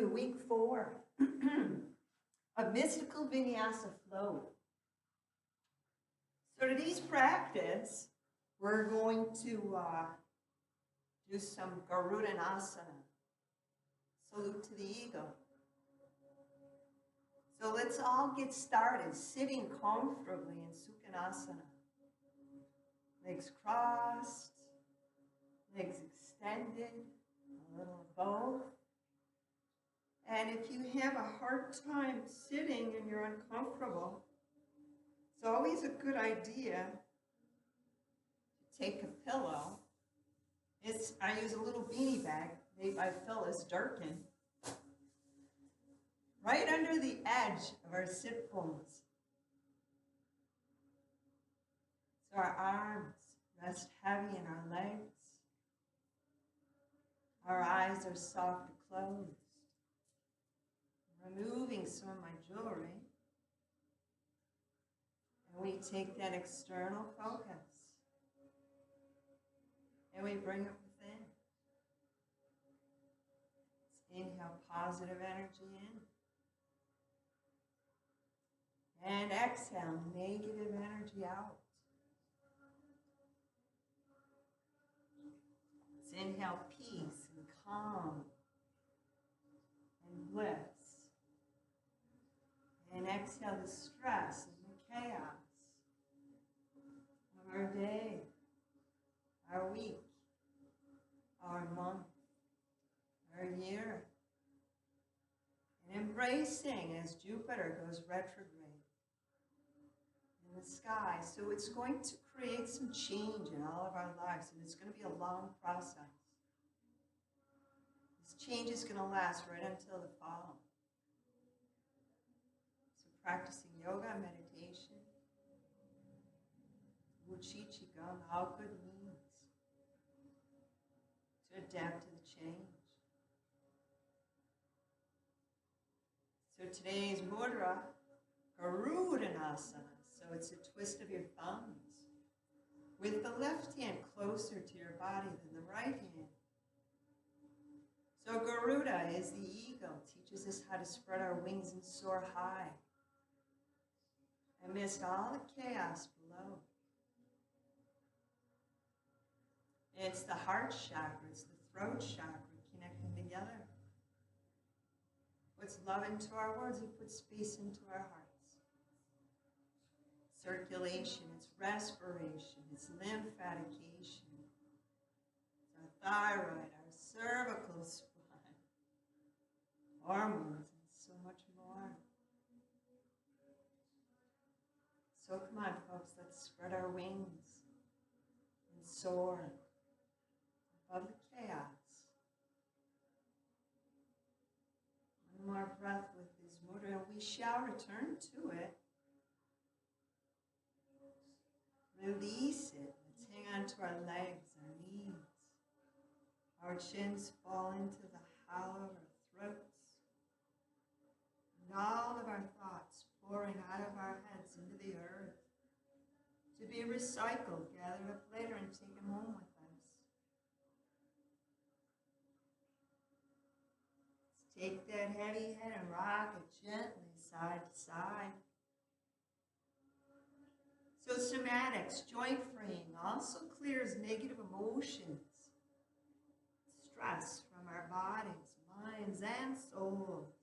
to week 4 of mystical Vinyasa flow. So today's practice, we're going to do some Garudanasana, salute to the eagle. So let's all get started, sitting comfortably in Sukhanasana. Legs crossed, legs extended, a little of both. And if you have a hard time sitting and you're uncomfortable, it's always a good idea to take a pillow. I use a little beanie bag made by Phyllis Durkin, right under the edge of our sit bones. So our arms rest heavy in our legs. Our eyes are soft closed. Removing some of my jewelry. And we take that external focus and we bring it within. Let's inhale positive energy in. And exhale negative energy out. Let's inhale peace and calm and bliss. And exhale the stress and the chaos of our day, our week, our month, our year. And embracing as Jupiter goes retrograde in the sky. So it's going to create some change in all of our lives, and it's going to be a long process. This change is going to last right until the fall. Practicing yoga, meditation, Wuchi Qigong, all good means to adapt to the change. So today's mudra, Garudanasana. So it's a twist of your thumbs with the left hand closer to your body than the right hand. So Garuda is the eagle, teaches us how to spread our wings and soar high amidst all the chaos below. It's the heart chakra, it's the throat chakra connecting together. Puts love into our words, it puts space into our hearts. Circulation, it's respiration, it's lymphatication. It's our thyroid, our cervical spine, hormones, and so much more. So come on, folks, let's spread our wings and soar above the chaos. One more breath with this mudra, and we shall return to it. Release it. Let's hang on to our legs, our knees. Our chins fall into the hollow of our throats. And all of our thoughts pouring out of our heads into the earth to be recycled, gathered up later and taken home with us. Let's take that heavy head and rock it gently side to side. So somatics, joint freeing, also clears negative emotions, stress from our bodies, minds, and souls.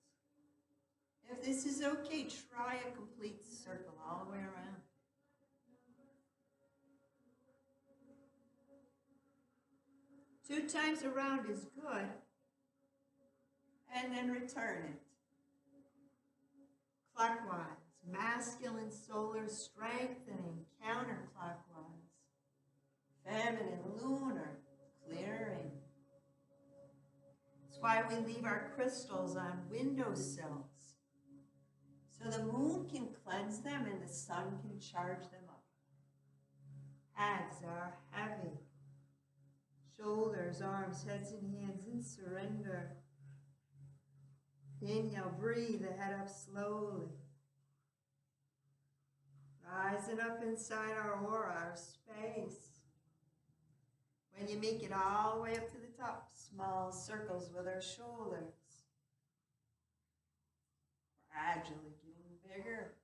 If this is okay, try a complete circle all the way around. Two times around is good. And then return it. Clockwise, masculine solar strengthening, counterclockwise. Feminine lunar clearing. That's why we leave our crystals on windowsills. So the moon can cleanse them and the sun can charge them up. Hands are heavy. Shoulders, arms, heads and hands in surrender. Inhale, breathe the head up slowly. Rising up inside our aura, our space. When you make it all the way up to the top, small circles with our shoulders. gradually getting bigger.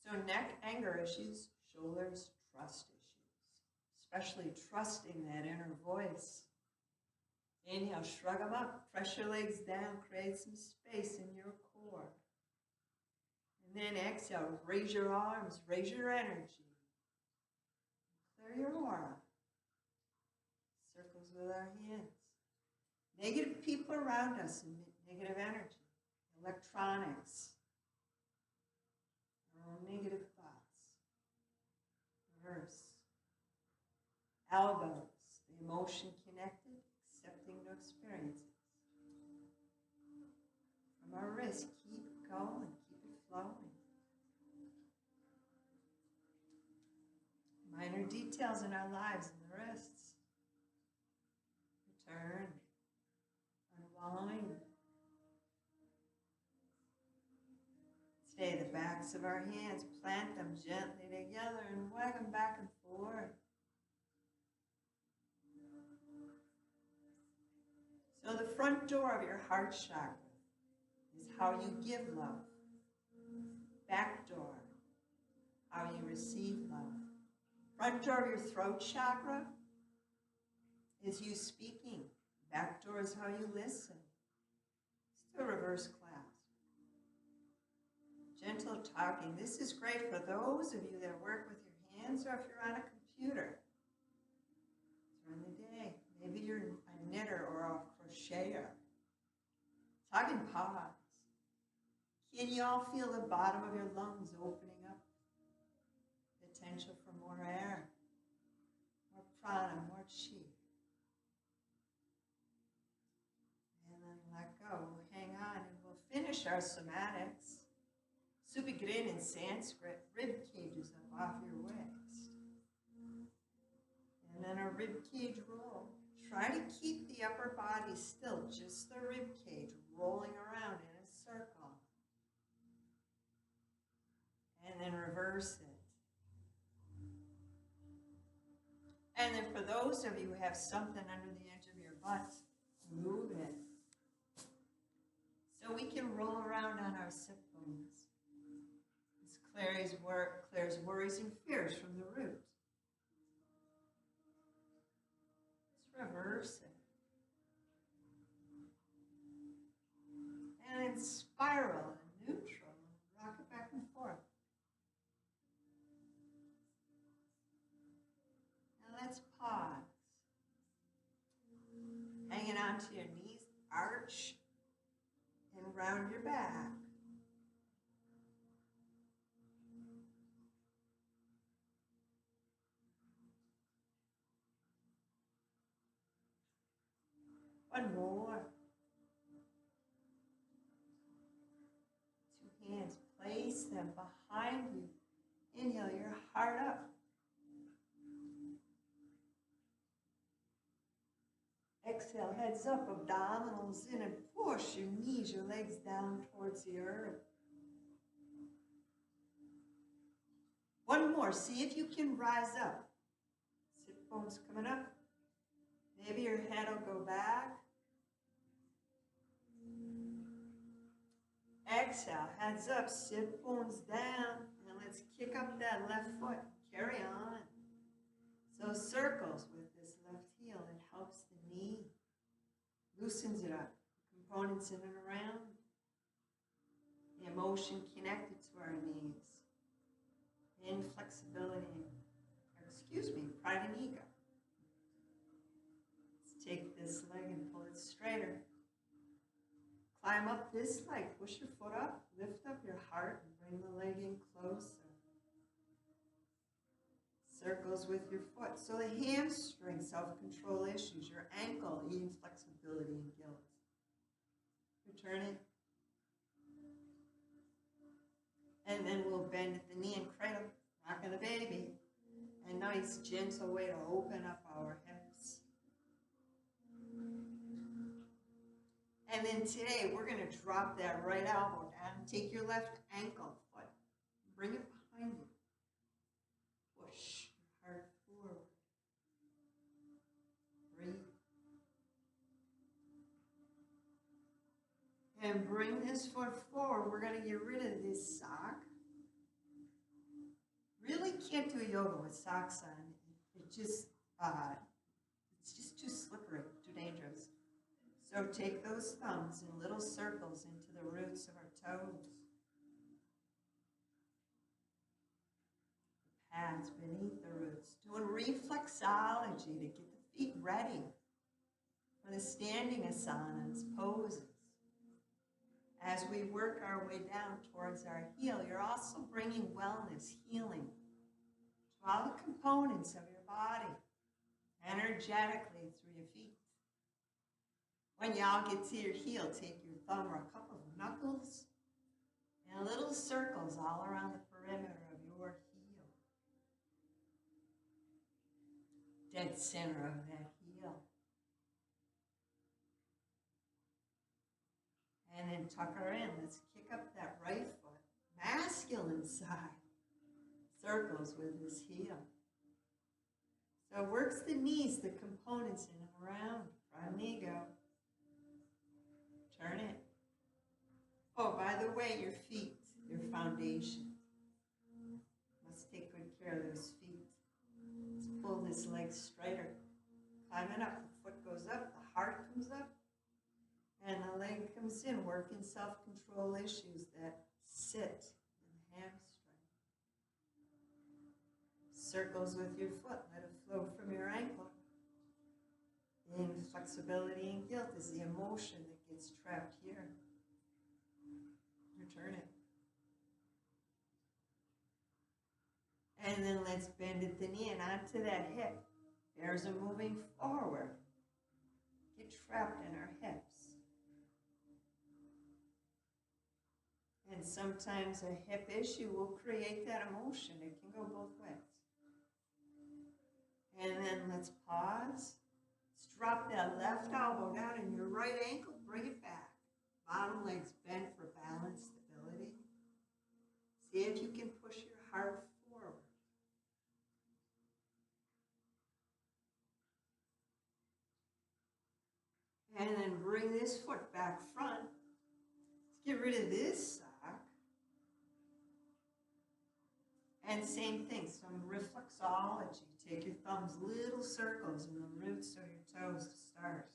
So neck, anger issues, shoulders, trust issues, especially trusting that inner voice. Inhale, shrug them up, press your legs down, create some space in your core. And then exhale, raise your arms, raise your energy. Clear your aura. Circles with our hands. Negative people around us emit negative energy. Electronics. Our own negative thoughts. Reverse. Elbows. The emotion connected, accepting no experiences. From our wrist, keep going, keep it flowing. Minor details in our lives in the wrists. Return. Unwind. Stay the backs of our hands, plant them gently together and wag them back and forth. So the front door of your heart chakra is how you give love. Back door, how you receive love. Front door of your throat chakra is you speaking. Back door is how you listen. It's the reverse clasp. Gentle talking. This is great for those of you that work with your hands or if you're on a computer. During the day. Maybe you're a knitter or a crocheter. Tug and pause. Can you all feel the bottom of your lungs opening up? Potential for more air, more prana, more chi. And then let go. We'll hang on and we'll finish our somatics. Supigrin in Sanskrit, rib cages up off your waist. And then a rib cage roll. Try to keep the upper body still, just the rib cage rolling around in a circle. And then reverse it. And then for those of you who have something under the edge of your butt, move it. So we can roll around on our sit bones. This clears worries and fears from the root. Let's reverse it. And then spiral and neutral and rock it back and forth. Now let's pause. Hanging onto your knees, arch and round your back. One more. Two hands, place them behind you. Inhale your heart up. Exhale, heads up, abdominals in, and push your knees, your legs down towards the earth. One more, see if you can rise up. Sit bones coming up. Maybe your head will go back. Exhale, heads up, sit bones down, and let's kick up that left foot. Carry on. So circles with this left heel, it helps the knee, loosens it up, components in and around, the emotion connected to our knees, inflexibility, pride and ego. Let's take this leg and pull it straighter. Climb up this leg, push your foot up, lift up your heart, and bring the leg in closer. Circles with your foot. So the hamstring, self-control issues, your ankle, inflexibility and guilt. Return it. And then we'll bend at the knee and cradle, rocking the baby. A nice gentle way to open up our hips. And then today we're going to drop that right elbow down. Take your left ankle, foot, bring it behind you. Push your heart forward. Breathe. And bring this foot forward. We're going to get rid of this sock. Really can't do yoga with socks on. It's just too slippery, too dangerous. So take those thumbs in little circles into the roots of our toes. The pads beneath the roots. Doing reflexology to get the feet ready for the standing asanas, poses. As we work our way down towards our heel, you're also bringing wellness, healing to all the components of your body, energetically through your feet. When y'all get to your heel, take your thumb or a couple of knuckles and little circles all around the perimeter of your heel. Dead center of that heel. And then tuck her in. Let's kick up that right foot. Masculine side. Circles with his heel. So it works the knees, the components in and around. Front knee go. Turn it. Oh, by the way, your feet, your foundation. Must take good care of those feet. Let's pull this leg straighter. Climb it up. The foot goes up. The heart comes up. And the leg comes in, working self-control issues that sit in the hamstring. Circles with your foot, let it flow from your ankle. Inflexibility and guilt is the emotion that gets trapped here. Return it. And then let's bend at the knee and onto that hip. Bears are moving forward. Get trapped in our hips. And sometimes a hip issue will create that emotion. It can go both ways. And then let's pause. Let's drop that left elbow down and your right ankle, bring it back. Bottom leg's bent for balance, stability. See if you can push your heart forward. And then bring this foot back front. Let's get rid of this sock. And same thing, some reflexology. Take your thumbs, little circles in the roots of your toes to start.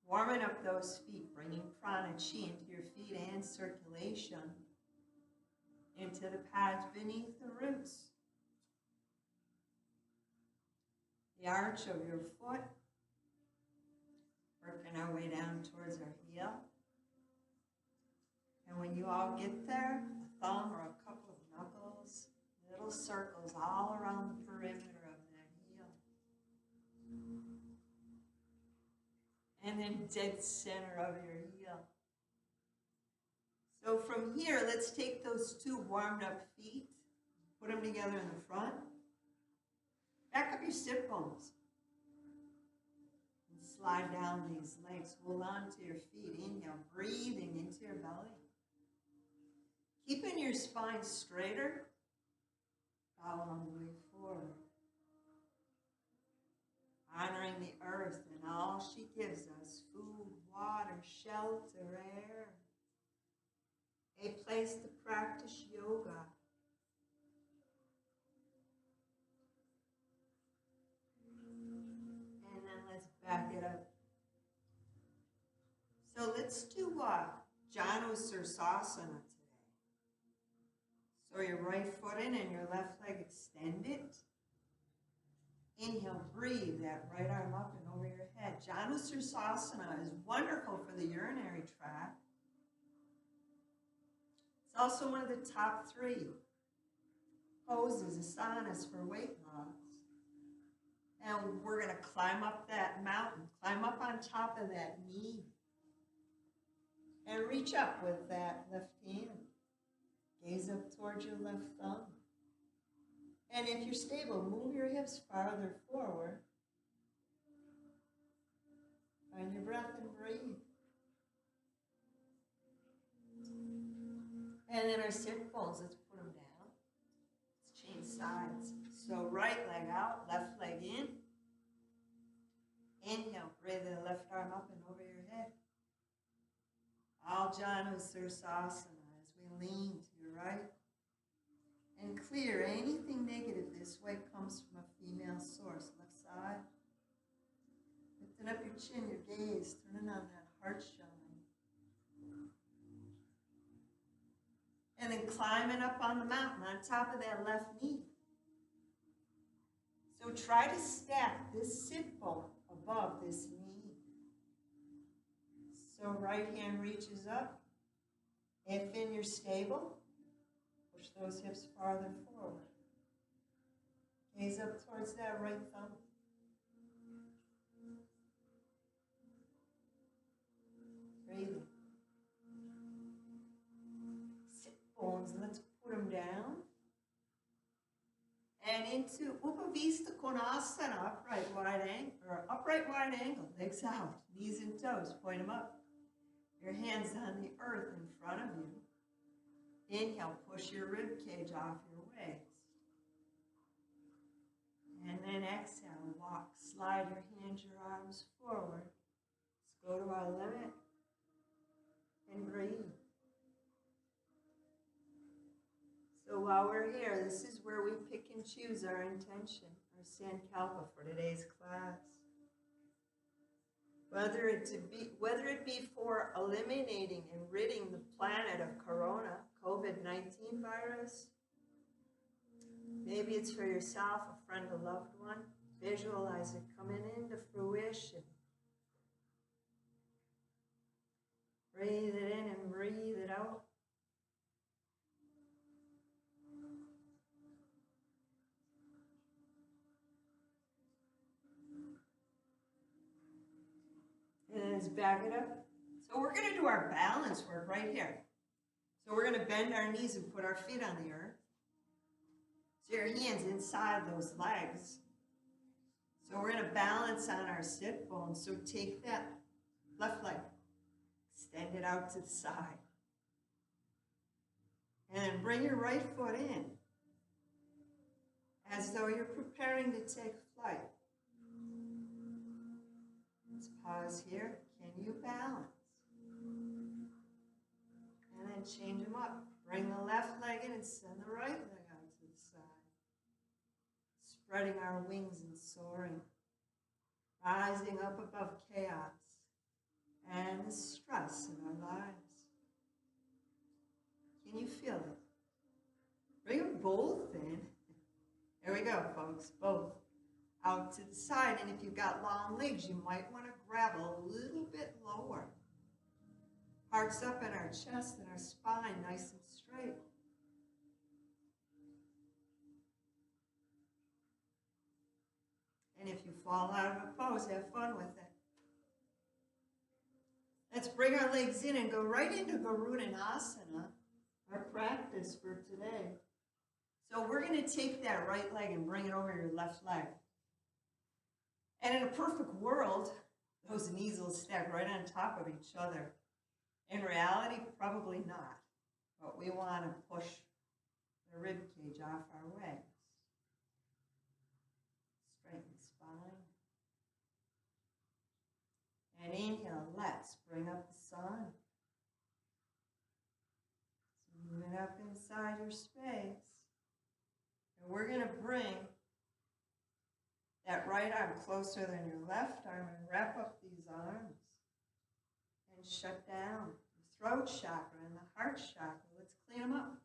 Warming up those feet, bringing prana, chi into your feet and circulation into the pads beneath the roots. The arch of your foot, working our way down towards our heel. And when you all get there, a thumb or a couple of knuckles, little circles all around the perimeter of that heel. And then dead center of your heel. So from here, let's take those two warmed up feet, put them together in the front. Back up your sit bones. And slide down these legs. Hold on to your feet. Inhale, breathing into your belly. Keeping your spine straighter. Bow on the way forward. Honoring the earth and all she gives us. Food, water, shelter, air. A place to practice yoga. And then let's back it up. So let's do Garudanasana today. So your right foot in and your left leg extended. Inhale, breathe that right arm up and over your head. Garudanasana is wonderful for the urinary tract. It's also one of the top 3 poses, asanas for weight loss. And we're going to climb up that mountain, climb up on top of that knee. And reach up with that left hand. Gaze up towards your left thumb. And if you're stable, move your hips farther forward. Find your breath and breathe. And then our sit bones, let's put them down. Let's change sides. So right leg out, left leg in. Inhale, bring the left arm up and over your head. Aljanusirsasana as we lean to your right. And clear anything negative this way comes from a female source. Left side. Lifting up your chin, your gaze, turning on that heart shine. And then climbing up on the mountain on top of that left knee. So try to stack this sit bone above this knee. So right hand reaches up. If you're stable, push those hips farther forward. Gaze up towards that right thumb. Breathing. Sit bones, let's put them down. And into Upavista Konasana, upright wide angle, legs out, knees and toes, point them up. Your hands on the earth in front of you. Inhale, push your rib cage off your waist. And then exhale, walk, slide your hands, your arms forward. Let's go to our limit and breathe. So while we're here, this is where we pick and choose our intention, our sankalpa for today's class. Whether it be for eliminating and ridding the planet of corona, COVID-19 virus. Maybe it's for yourself, a friend, a loved one. Visualize it coming into fruition. Breathe it in and breathe it out. And then let's back it up. So we're going to do our balance work right here. So we're going to bend our knees and put our feet on the earth. So your hands inside those legs. So we're going to balance on our sit bones. So take that left leg, extend it out to the side. And then bring your right foot in, as though you're preparing to take flight. Let's pause here. Can you balance? And then change them up. Bring the left leg in and send the right leg out to the side. Spreading our wings and soaring. Rising up above chaos and the stress in our lives. Can you feel it? Bring them both in. There we go, folks, both. Out to the side, and if you've got long legs, you might want to grab a little bit lower. Hearts up in our chest and our spine, nice and straight. And if you fall out of a pose, have fun with it. Let's bring our legs in and go right into Garudanasana, our practice for today. So we're going to take that right leg and bring it over your left leg. And in a perfect world, those knees will stack right on top of each other. In reality, probably not. But we want to push the rib cage off our legs. Straighten spine. And inhale, let's bring up the sun. So move it up inside your space. And we're going to bring that right arm closer than your left arm and wrap up these arms and shut down the throat chakra and the heart chakra. Let's clean them up.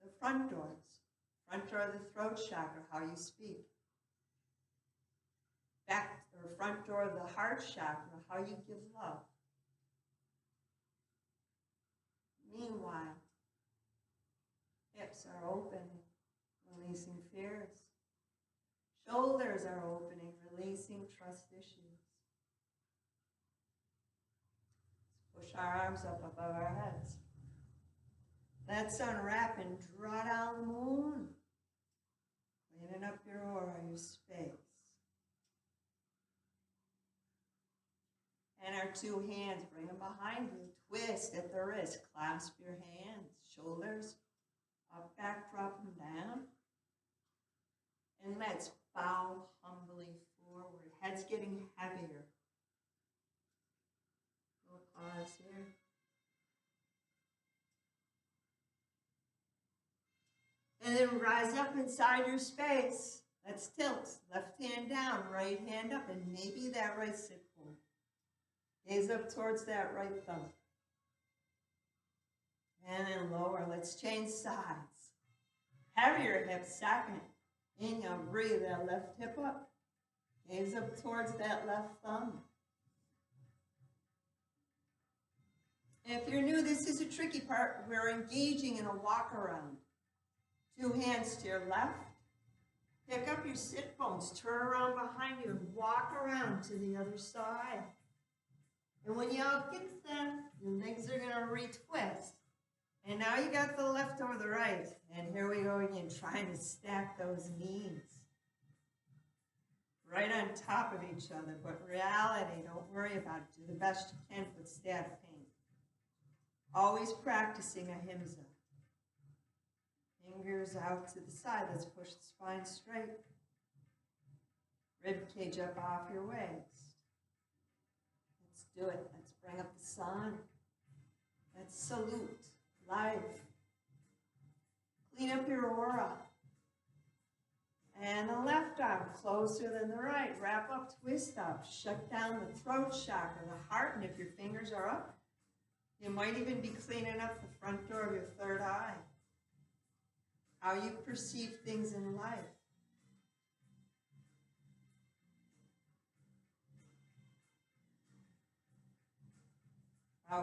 The front doors. Front door of the throat chakra, how you speak. Back or front door of the heart chakra, how you give love. Meanwhile, hips are opening, releasing fears. Shoulders are opening, releasing trust issues. Let's push our arms up above our heads. Let's unwrap and draw down the moon. Cleaning up your aura, your space. And our two hands, bring them behind you. Twist at the wrist, clasp your hands. Shoulders up, back, drop them down. And let's bow humbly forward. Head's getting heavier. We'll pause here. And then rise up inside your space. Let's tilt. Left hand down, right hand up, and maybe that right sit bone. Gaze up towards that right thumb. And then lower. Let's change sides. Heavier hips, second. Inhale, breathe that left hip up. Gaze up towards that left thumb. If you're new, this is a tricky part. We're engaging in a walk around. 2 hands to your left. Pick up your sit bones, turn around behind you, and walk around to the other side. And when you all get there, your legs are going to retwist. And now you got the left over the right. And here we go again, trying to stack those knees. Right on top of each other, but reality, don't worry about it. Do the best you can, but stay out of pain. Always practicing ahimsa. Fingers out to the side. Let's push the spine straight. Rib cage up off your waist. Let's do it. Let's bring up the sun. Let's salute life. Clean up your aura. And the left arm closer than the right. Wrap up, twist up. Shut down the throat chakra, the heart. And if your fingers are up, you might even be cleaning up the front door of your third eye. How you perceive things in life.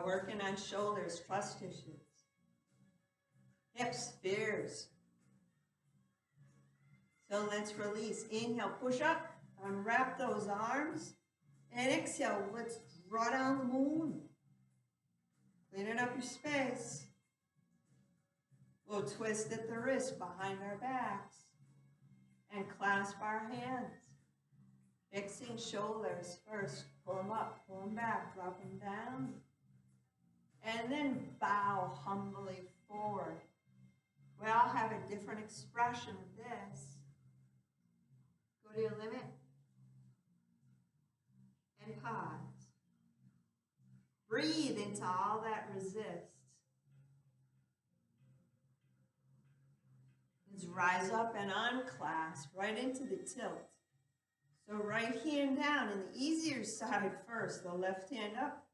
Working on shoulders, trust issues. Hips, fears. So let's release. Inhale, push up, unwrap those arms. And exhale, let's draw down the moon. Cleaning up your space. We'll twist at the wrist behind our backs and clasp our hands. Fixing shoulders first. Pull them up, pull them back, drop them down. And then bow humbly forward. We all have a different expression of this. Go to your limit. And pause. Breathe into all that resists. Let's rise up and unclasp right into the tilt. So right hand down and the easier side first, the left hand up.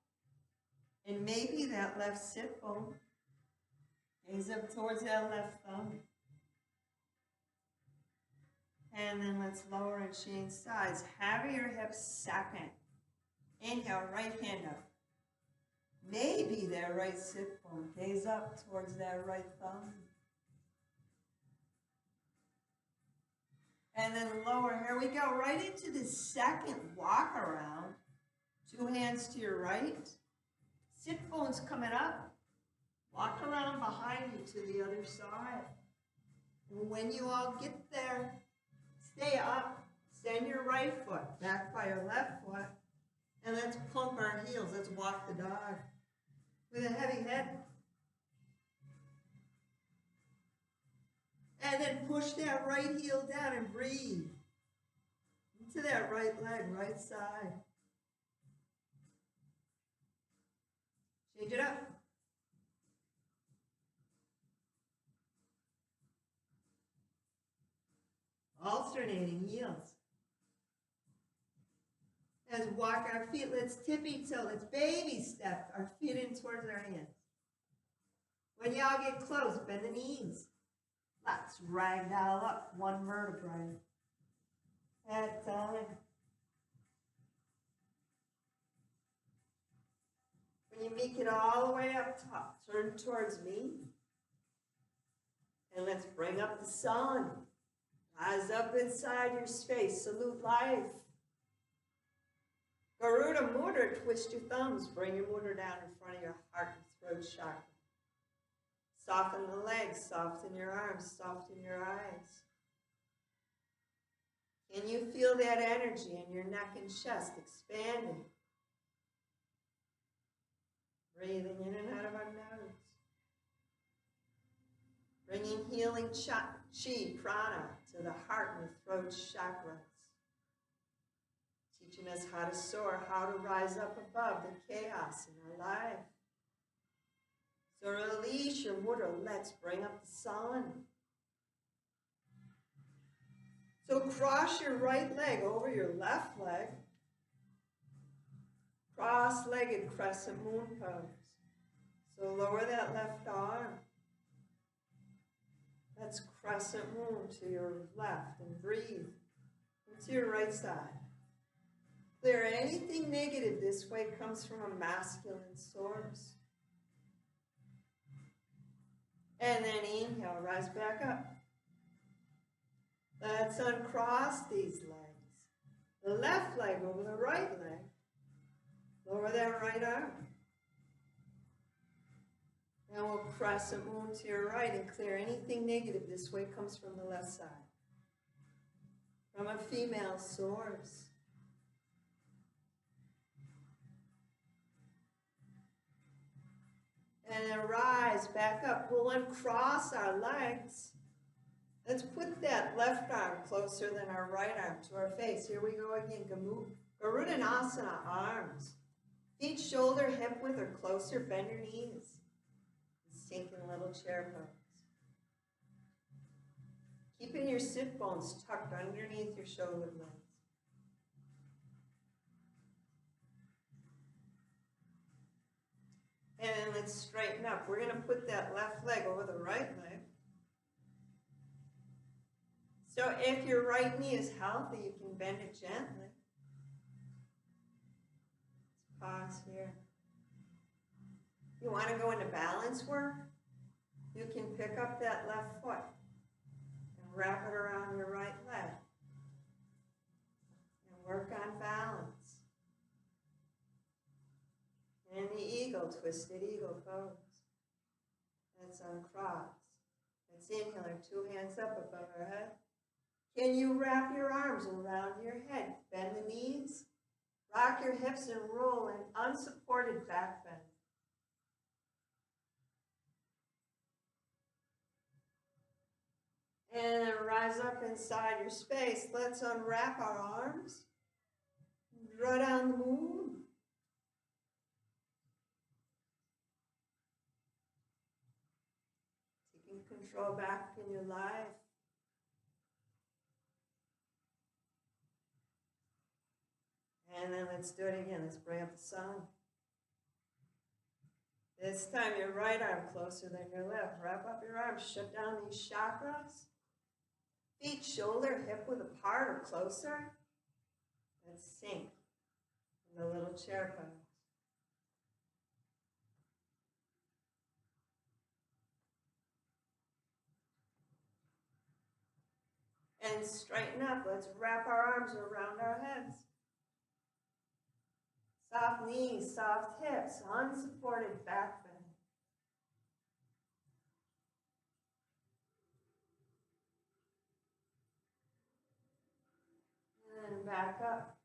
And maybe that left sit bone. Gaze up towards that left thumb. And then let's lower and change sides. Heavier hips second. Inhale, right hand up. Maybe that right sit bone. Gaze up towards that right thumb. And then lower. Here we go. Right into the second walk around. 2 hands to your right. Sit bones coming up. Walk around behind you to the other side. And when you all get there, stay up. Send your right foot back by your left foot. And let's pump our heels. Let's walk the dog with a heavy head. And then push that right heel down and breathe into that right leg, right side. Change it up. Alternating heels. Let's walk our feet. Let's tippy toe. Let's baby step our feet in towards our hands. When y'all get close, bend the knees. Let's ragdoll up one vertebrae at a time. When you make it all the way up top, turn towards me. And let's bring up the sun. Rise up inside your space. Salute life. Garuda Mudra, twist your thumbs. Bring your mudra down in front of your heart and throat chakra. Soften the legs, soften your arms, soften your eyes. Can you feel that energy in your neck and chest expanding? Breathing in and out of our nose. Bringing healing chi, prana, to the heart and the throat chakras. teaching us how to soar, how to rise up above the chaos in our life. So release your mudra. Let's bring up the sun. So cross your right leg over your left leg. Cross-legged crescent moon pose. So lower that left arm. Let's crescent moon to your left and breathe into your right side. Clear anything negative this way comes from a masculine source. And then inhale, rise back up. Let's uncross these legs. The left leg over the right leg. Lower that right arm. And we'll crescent moon to your right and clear anything negative this way comes from the left side. From a female source. And then rise back up. We'll uncross our legs. Let's put that left arm closer than our right arm to our face. Here we go again. Garudanasana, arms. Feet shoulder hip width or closer. Bend your knees. Sink in a little chair pose. Keeping your sit bones tucked underneath your shoulder blades. And then let's straighten up. We're going to put that left leg over the right leg. So if your right knee is healthy, you can bend it gently. Let's pause here. You want to go into balance work? You can pick up that left foot and wrap it around your right leg. And work on balance. And the eagle, twisted eagle pose. Let's uncross. Let's inhale, 2 hands up above our head. Can you wrap your arms around your head? Bend the knees. Rock your hips and roll an unsupported back bend. And then rise up inside your space. Let's unwrap our arms. Draw down the moon. Taking control back in your life. And then let's do it again. Let's bring up the sun. This time your right arm closer than your left. Wrap up your arms. Shut down these chakras. Feet shoulder hip width apart or closer. Let's sink in the little chair pose. And straighten up. Let's wrap our arms around our heads. Soft knees, soft hips, unsupported back bend. And back up.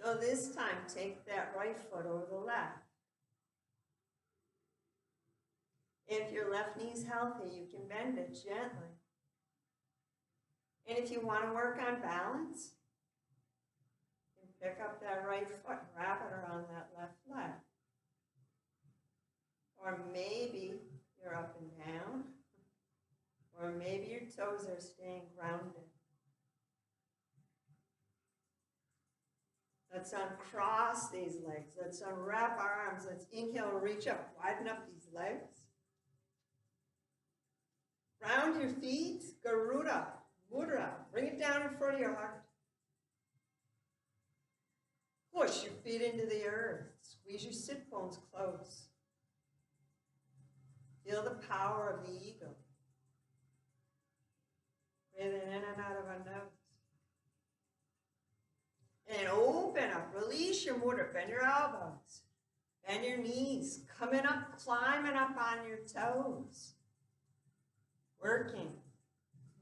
So this time, take that right foot over the left. If your left knee's healthy, you can bend it gently. And if you want to work on balance, pick up that right foot and wrap it around that left leg. Or maybe you're up and down. Or maybe your toes are staying grounded. Let's uncross these legs. Let's unwrap our arms. Let's inhale and reach up. Widen up these legs. Round your feet. Garuda, mudra. Bring it down in front of your heart. Push your feet into the earth. Squeeze your sit bones close. Feel the power of the eagle. Breathing in and out of our nose. And open up. Release your mudra. Bend your elbows. Bend your knees. Coming up, climbing up on your toes. Working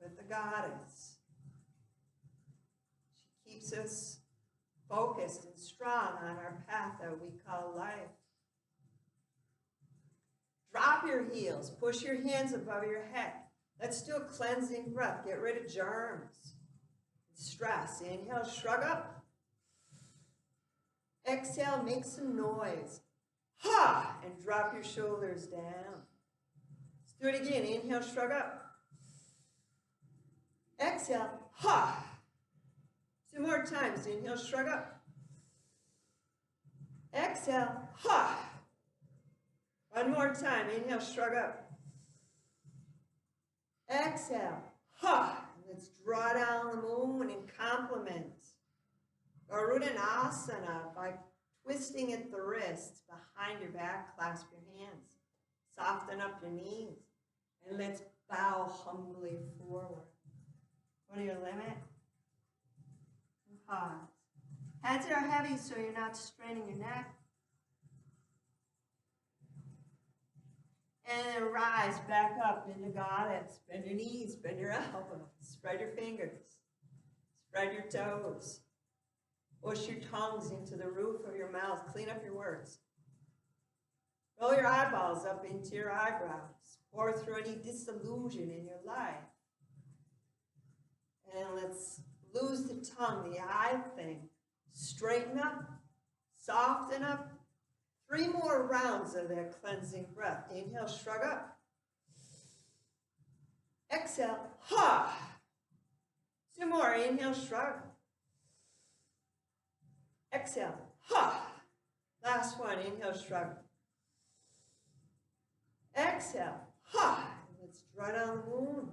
with the goddess. She keeps us focused and strong on our path that we call life. Drop your heels. Push your hands above your head. Let's do a cleansing breath. Get rid of germs and stress. Inhale, shrug up. Exhale, make some noise. Ha! And drop your shoulders down. Let's do it again. Inhale, shrug up. Exhale, ha! 2 more times. Inhale, shrug up. Exhale, ha! 1 more time. Inhale, shrug up. Exhale, ha! Let's draw down the moon and complement Garudanasana by twisting at the wrists behind your back. Clasp your hands. Soften up your knees. And let's bow humbly forward. Go to your limit. And pause. Heads are heavy so you're not straining your neck. And then rise back up into goddess. Bend your knees, bend your elbows. Spread your fingers. Spread your toes. Push your tongues into the roof of your mouth. Clean up your words. Roll your eyeballs up into your eyebrows. Pour through any disillusion in your life. And let's lose the tongue, the eye thing. Straighten up. Soften up. 3 more rounds of that cleansing breath. Inhale, shrug up. Exhale, ha! 2 more. Inhale, shrug. Exhale, ha! Last one. Inhale, shrug. Exhale, ha! Let's draw down the moon.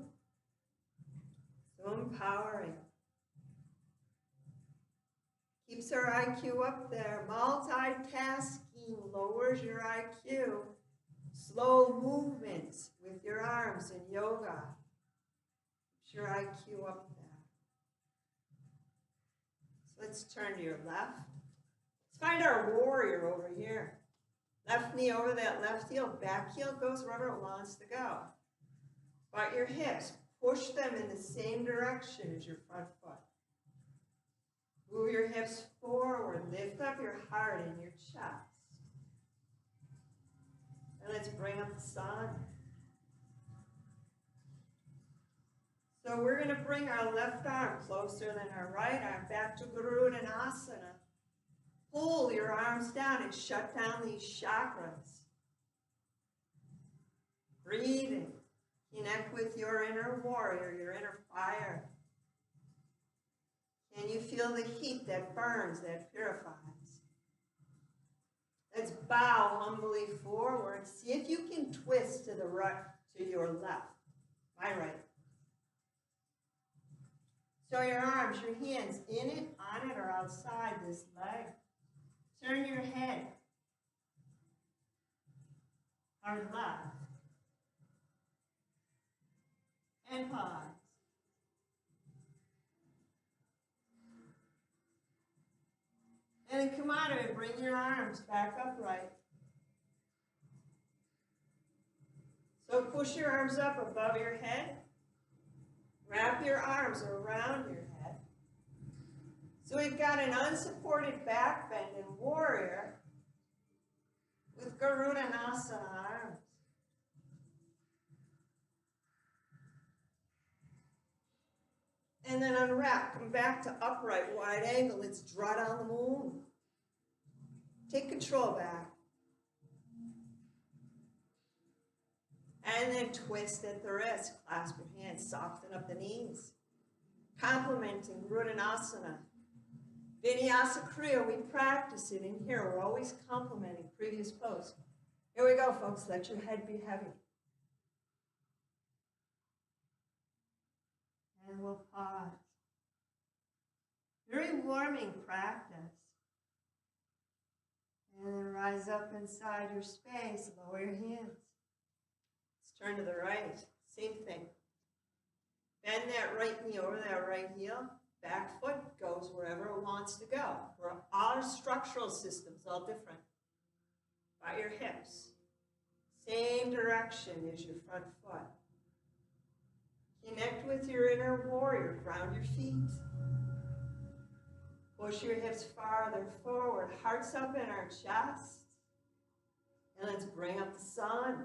So empowering. Keeps our IQ up there. Multitasking lowers your IQ. Slow movements with your arms in yoga. Keeps your IQ up there. So let's turn to your left. Let's find our warrior over here. Left knee over that left heel. Back heel goes wherever it wants to go. But your hips, push them in the same direction as your front foot. Move your hips forward. Lift up your heart and your chest. And let's bring up the sun. So we're going to bring our left arm closer than our right arm back to Garudanasana. Pull your arms down and shut down these chakras. Breathing. Connect with your inner warrior, your inner fire. Can you feel the heat that burns, that purifies? Let's bow humbly forward. See if you can twist to the right, to your left, my right. So your arms, your hands in it, on it, or outside this leg. Turn your head. Hard left. And pause. And then come out of it. Bring your arms back upright. So push your arms up above your head. Wrap your arms around your head. So we've got an unsupported back bend in warrior with Garudanasana arms. And then unwrap, come back to upright, wide angle. Let's draw down the moon. Take control back. And then twist at the wrist, clasp your hands, soften up the knees. Complementing Garudanasana. Vinyasa Kriya, we practice it in here. We're always complementing previous pose. Here we go, folks. Let your head be heavy. And we'll pause. Very warming practice. And then rise up inside your space. Lower your hands. Let's turn to the right. Same thing. Bend that right knee over that right heel. Back foot goes wherever it wants to go. We're all our structural systems, all different. By your hips. Same direction as your front foot. Connect with your inner warrior. Ground your feet. Push your hips farther forward. Hearts up in our chest. And let's bring up the sun.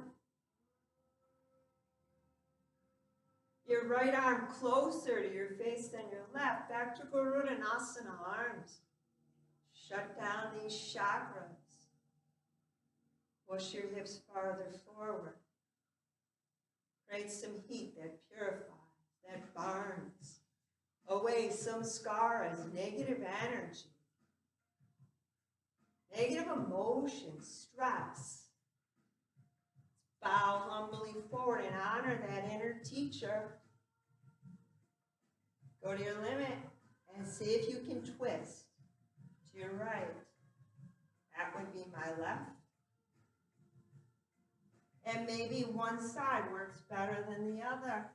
Your right arm closer to your face than your left. Back to Garudanasana arms. Shut down these chakras. Push your hips farther forward. Create some heat that purifies, that burns away some scars, negative energy, negative emotions, stress. Bow humbly forward and honor that inner teacher. Go to your limit and see if you can twist to your right. That would be my left. And maybe one side works better than the other.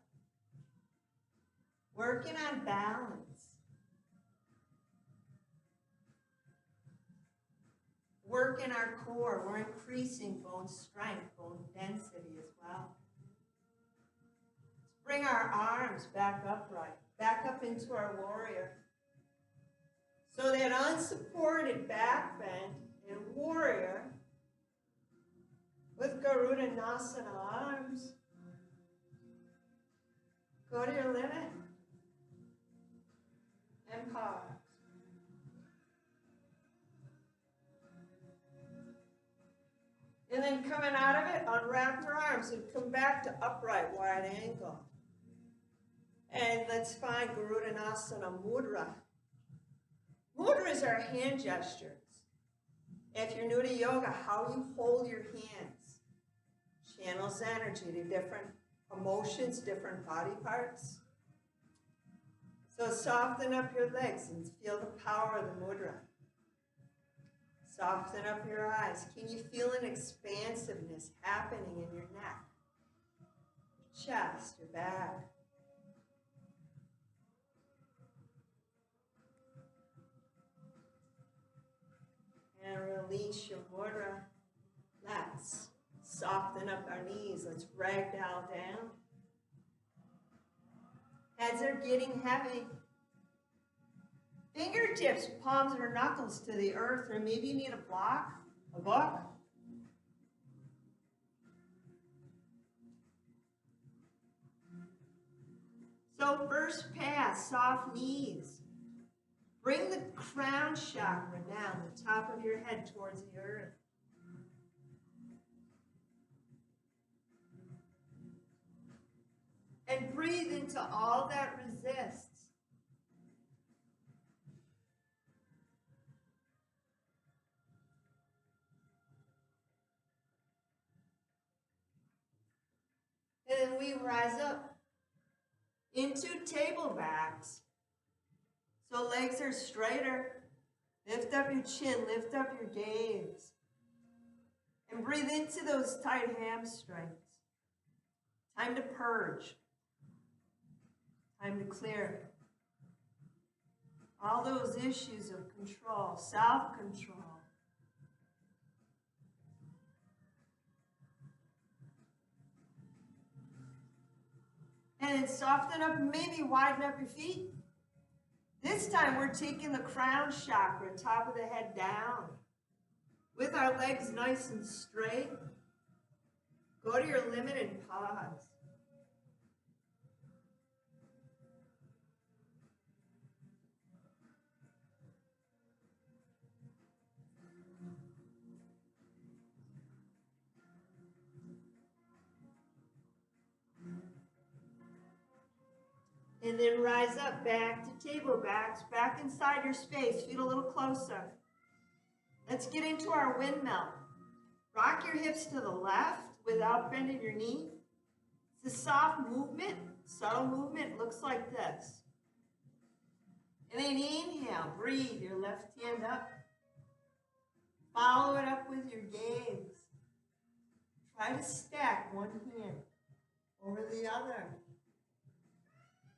Working on balance. Work in our core. We're increasing bone strength, bone density as well. Let's bring our arms back upright, back up into our warrior. So that unsupported back bend in warrior with Garudanasana arms. Go to your limit and pause. And then coming out of it, unwrap your arms and come back to upright wide angle. And let's find Garudanasana mudra. Mudras are hand gestures. If you're new to yoga, how you hold your hands channels energy to different emotions, different body parts. So soften up your legs and feel the power of the mudra. Soften up your eyes. Can you feel an expansiveness happening in your neck, your chest, your back? And release your mudra. Let's soften up our knees. Let's ragdoll down. Heads are getting heavy. Fingertips, palms or knuckles to the earth, or maybe you need a block, a book. So first pass, soft knees. Bring the crown chakra down, the top of your head towards the earth. And breathe into all that resists. And then we rise up into table backs. So legs are straighter. Lift up your chin, lift up your gaze. And breathe into those tight hamstrings. Time to purge. Time to clear all those issues of control, self-control. And then soften up, maybe widen up your feet. This time we're taking the crown chakra, top of the head down. With our legs nice and straight. Go to your limit and pause. And then rise up, back to table backs, back inside your space, feet a little closer. Let's get into our windmill. Rock your hips to the left without bending your knee. It's a soft movement, subtle movement, looks like this. And then inhale, breathe your left hand up. Follow it up with your gaze. Try to stack one hand over the other.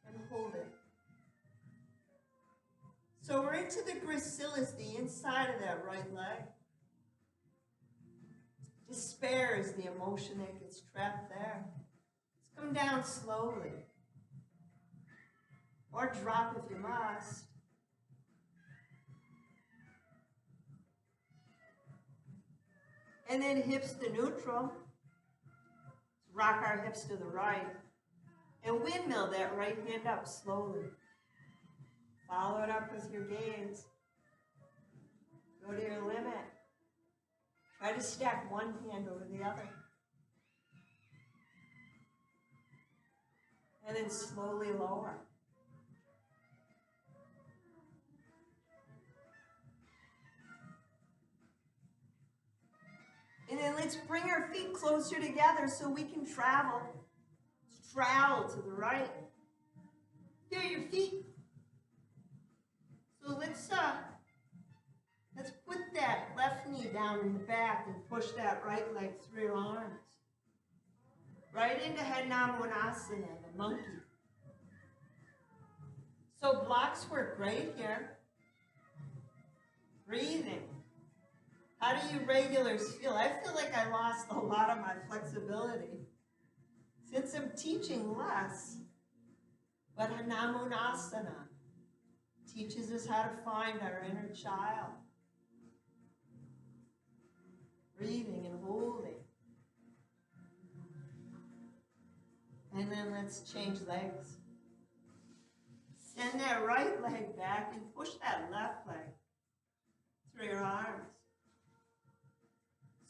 And hold it. So we're into the gracilis, the inside of that right leg. Despair is the emotion that gets trapped there. Let's come down slowly. Or drop if you must. And then hips to neutral. Let's rock our hips to the right. And windmill that right hand up slowly. Follow it up with your gaze. Go to your limit. Try to stack one hand over the other. And then slowly lower. And then let's bring our feet closer together so we can travel. Straddle to the right. Feel your feet. So let's put that left knee down in the back and push that right leg through your arms. Right into Garudanasana, the monkey. So blocks work great here. Breathing. How do you regulars feel? I feel like I lost a lot of my flexibility since I'm teaching less. But Garudanasana teaches us how to find our inner child. Breathing and holding. And then let's change legs. Send that right leg back and push that left leg through your arms.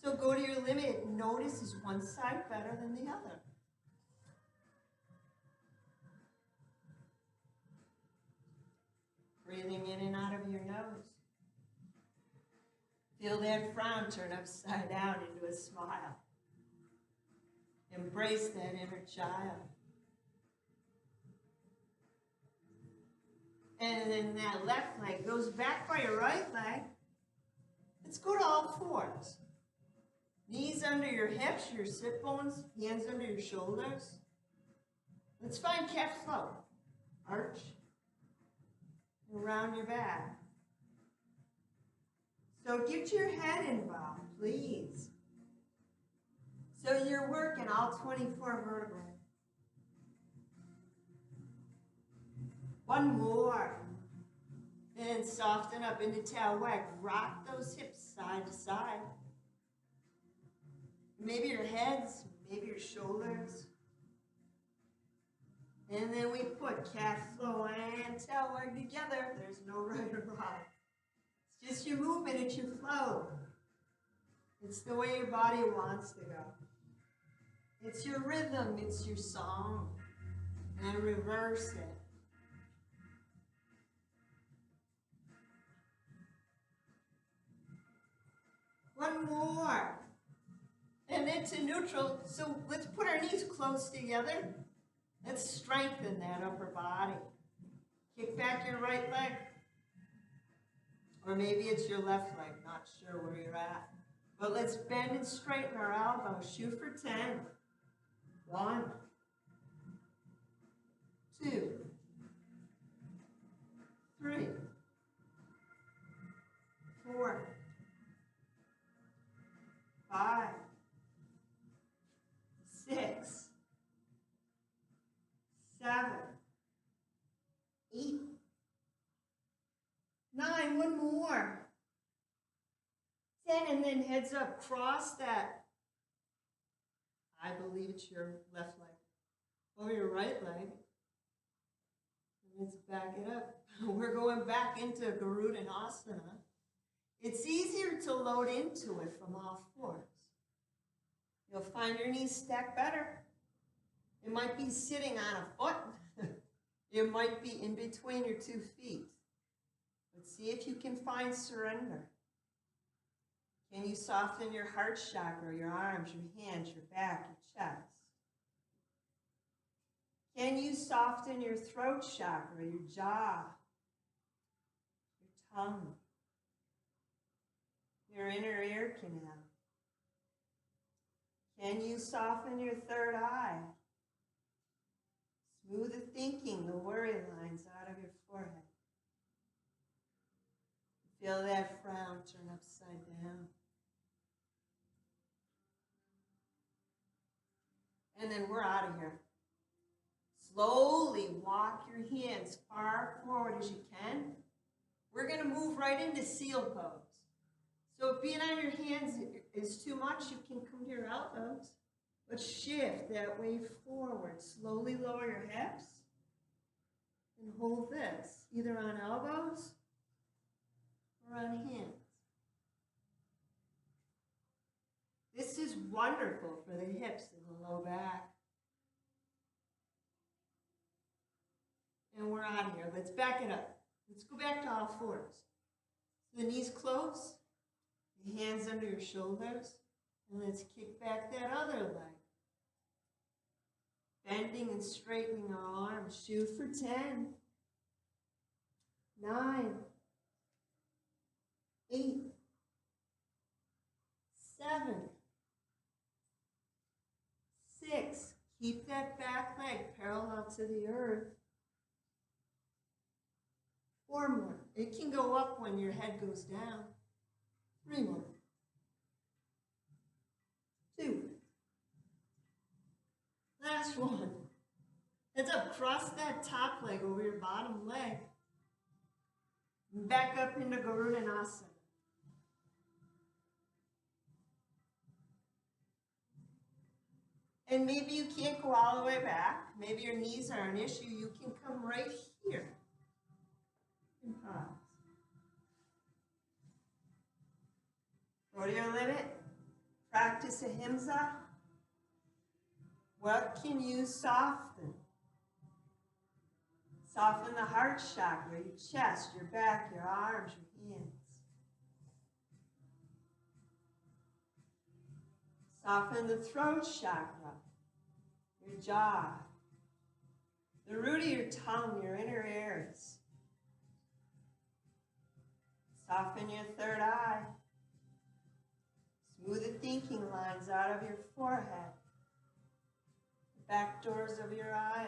So go to your limit. Notice, is one side better than the other? Breathing in and out of your nose. Feel that frown turn upside down into a smile. Embrace that inner child. And then that left leg goes back by your right leg. Let's go to all fours. Knees under your hips, your sit bones, hands under your shoulders. Let's find calf flow. Arch. Around your back. So get your head involved, please. So you're working all 24 vertebrae. One more. And soften up into tail wag. Rock those hips side to side. Maybe your heads, maybe your shoulders. And then we put calf flow and tail wag together. There's no right or wrong. It's just your movement, it's your flow. It's the way your body wants to go. It's your rhythm, it's your song. And reverse it. One more. And then to neutral. So let's put our knees close together. Let's strengthen that upper body. Kick back your right leg. Or maybe it's your left leg, not sure where you're at. But let's bend and straighten our elbows. Shoot for 10. 1, 2, 3, 4, 5, 6, 7, 8, 9, one more. 10, and then heads up, cross that. I believe it's your left leg. Or your right leg. And let's back it up. We're going back into Garudanasana. It's easier to load into it from all fours. You'll find your knees stack better. It might be sitting on a foot. It might be in between your 2 feet. But see if you can find surrender. Can you soften your heart chakra, your arms, your hands, your back, your chest? Can you soften your throat chakra, your jaw, your tongue, your inner ear canal? Can you soften your third eye? Smooth the thinking, the worry lines out of your forehead. Feel that frown turn upside down. And then we're out of here. Slowly walk your hands far forward as you can. We're going to move right into seal pose. So if being on your hands is too much, you can come to your elbows. But shift that way forward. Slowly lower your hips. And hold this, either on elbows or on hands. wonderful for the hips and the low back. And we're out of here. Let's back it up. Let's go back to all fours. So the knees close, the hands under your shoulders, and let's kick back that other leg. Bending and straightening our arms. Shoot for 10, 9, 8, 7, 6. Keep that back leg parallel to the earth. 4 more. It can go up when your head goes down. 3 more. 2. Last one. Heads up. Cross that top leg over your bottom leg. Back up into Garudanasana. And maybe you can't go all the way back. Maybe your knees are an issue. You can come right here. And pause. Go to your limit. Practice ahimsa. What can you soften? Soften the heart chakra, your chest, your back, your arms, your hands. Soften the throat chakra, your jaw, the root of your tongue, your inner ears. Soften your third eye. Smooth the thinking lines out of your forehead, the back doors of your eyes.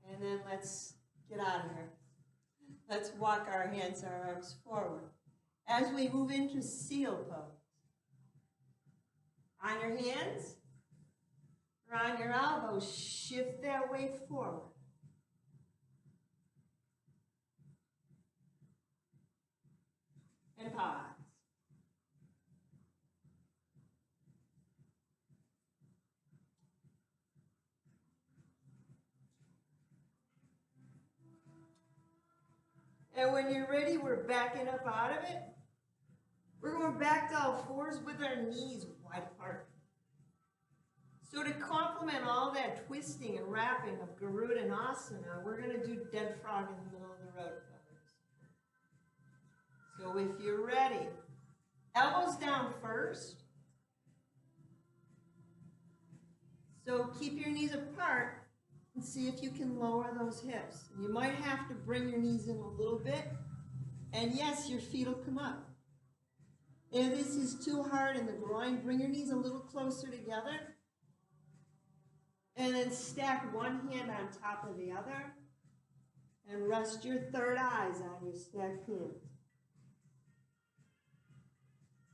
And then let's get out of here. Let's walk our hands, our arms forward. As we move into seal pose. On your hands or on your elbows, shift that weight forward. And pause. And when you're ready, we're backing up out of it. We're going back to all fours with our knees wide apart. So to complement all that twisting and wrapping of Garudanasana, we're going to do dead frog in the middle of the road, fellas. So if you're ready, elbows down first. So keep your knees apart. And see if you can lower those hips. You might have to bring your knees in a little bit. And yes, your feet will come up. If this is too hard in the groin, bring your knees a little closer together. And then stack one hand on top of the other. And rest your third eyes on your stacked hands.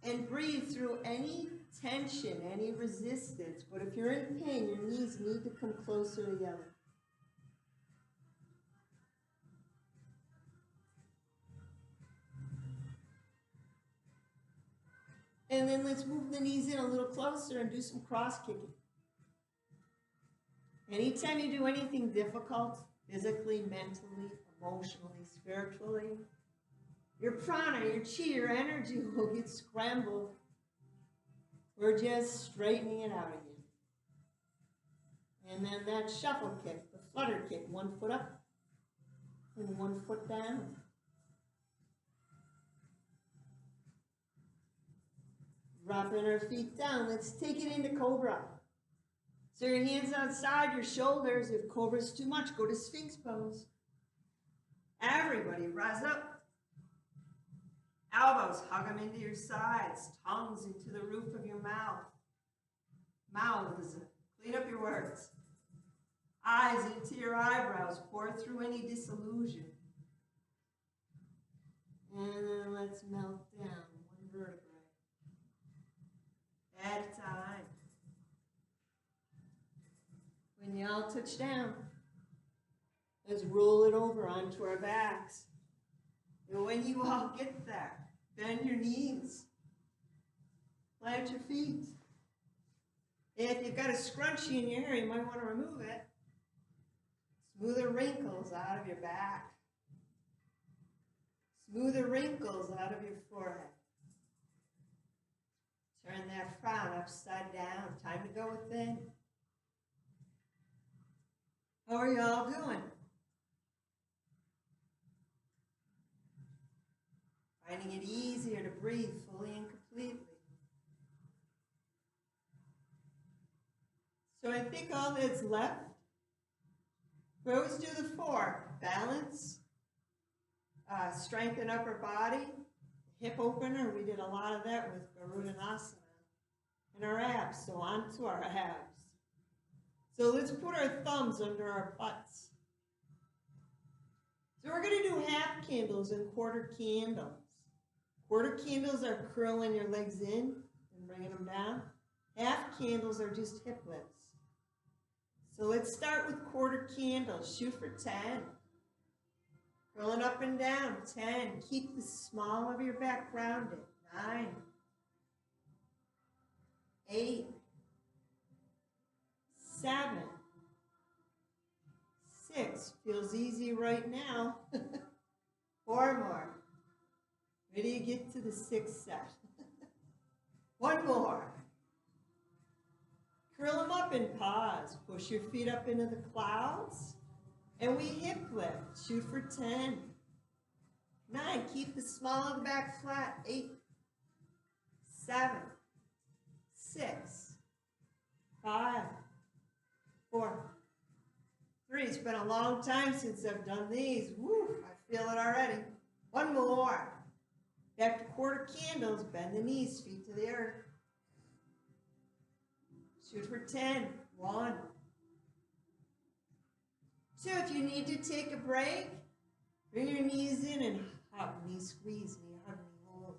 And breathe through any tension, any resistance. But if you're in pain, your knees need to come closer together. And then let's move the knees in a little closer and do some cross kicking. Anytime you do anything difficult, physically, mentally, emotionally, spiritually, your prana, your chi, your energy will get scrambled. We're just straightening it out again. And then that shuffle kick, the flutter kick, 1 foot up and 1 foot down. Dropping our feet down. Let's take it into cobra. So your hands outside your shoulders. If cobra's too much, go to Sphinx pose. Everybody, rise up. Elbows, hug them into your sides. Tongues into the roof of your mouth. Mouths, clean up your words. Eyes into your eyebrows. Pour through any disillusion. And then let's melt down one vertebrae at a time. When you all touch down, let's roll it over onto our backs. And when you all get there, bend your knees. Plant your feet. If you've got a scrunchie in your hair, you might want to remove it. Smooth the wrinkles out of your back. Smooth the wrinkles out of your forehead. Turn that frown upside down. Time to go within. How are you all doing? Finding it easier to breathe fully and completely. So I think all that's left, we always do the 4. Balance, strengthen upper body, hip opener. We did a lot of that with Garudanasana. And our abs, so onto our abs. So let's put our thumbs under our butts. So we're going to do half candles and quarter candles. Quarter candles are curling your legs in and bringing them down. Half candles are just hip lifts. So let's start with quarter candles. Shoot for 10. Curling up and down. 10. Keep the small of your back rounded. 9. 8. 7. 6. Feels easy right now. 4 more. Where do you get to the 6th set? 1 more. Curl them up and pause. Push your feet up into the clouds. And we hip lift. Shoot for 10. 9. Keep the small of the back flat. 8. 7. 6. 5. 4. 3. It's been a long time since I've done these. Woo, I feel it already. 1 more. Back to quarter candles. Bend the knees, feet to the earth. Shoot for 10. 1. 2. If you need to take a break, bring your knees in and hug, knee squeeze, knee hug, knee hold.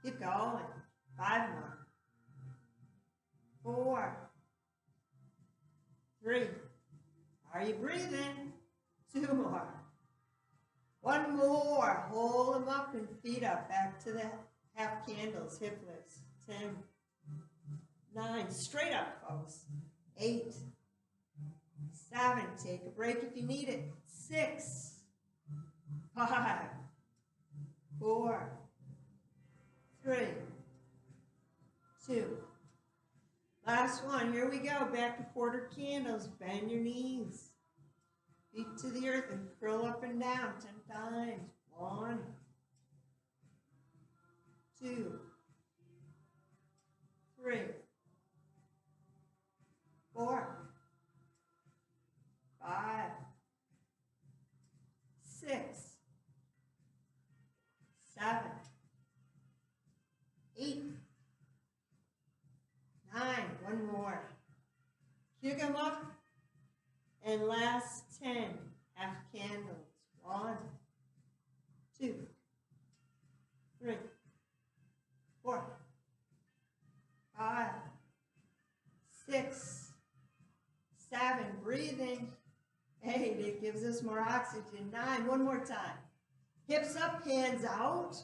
Keep going. 5 more. 4. 3. Are you breathing? 2 more. 1 more. Hold them up and feet up. Back to the half candles, hip lifts. 10. 9. Straight up, folks. 8. 7. Take a break if you need it. 6. 5. 4. 3. 2. Last one. Here we go. Back to quarter candles. Bend your knees. Feet to the earth and curl up and down 10 times. 1. 2. 3. 4. 5. 6. 7. 8. 9. 1 more. Kick them up. And last 10. Half candles. 1. 2. 3. 4. 5. 6. 7. Breathing. 8. It gives us more oxygen. 9. 1 more time. Hips up, hands out.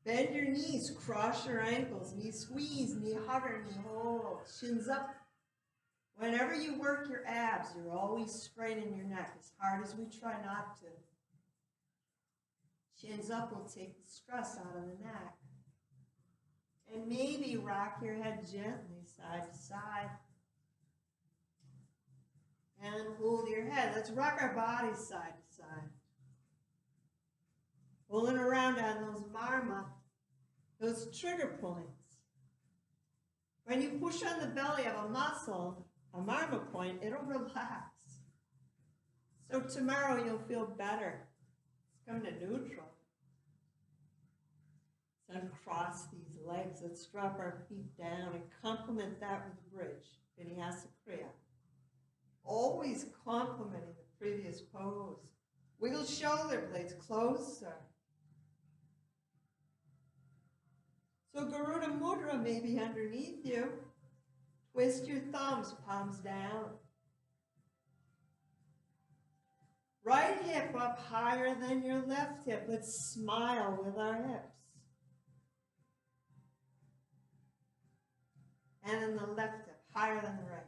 Bend your knees. Cross your ankles. Knee squeeze, knee hover, knee hold. Shins up. Whenever you work your abs, you're always straining your neck as hard as we try not to. Shins up will take the stress out of the neck. And maybe rock your head gently side to side. And hold your head. Let's rock our bodies side to side. Pulling around on those marma, those trigger points. When you push on the belly of a muscle, a marma point, it'll relax. So tomorrow you'll feel better. Let's come to neutral. Let's uncross these legs. Let's drop our feet down and complement that with a bridge. Vinyasa Kriya. Always complementing the previous pose. Wiggle shoulder blades closer. So Garuda Mudra may be underneath you. Twist your thumbs, palms down. Right hip up higher than your left hip. Let's smile with our hips. And then the left hip higher than the right.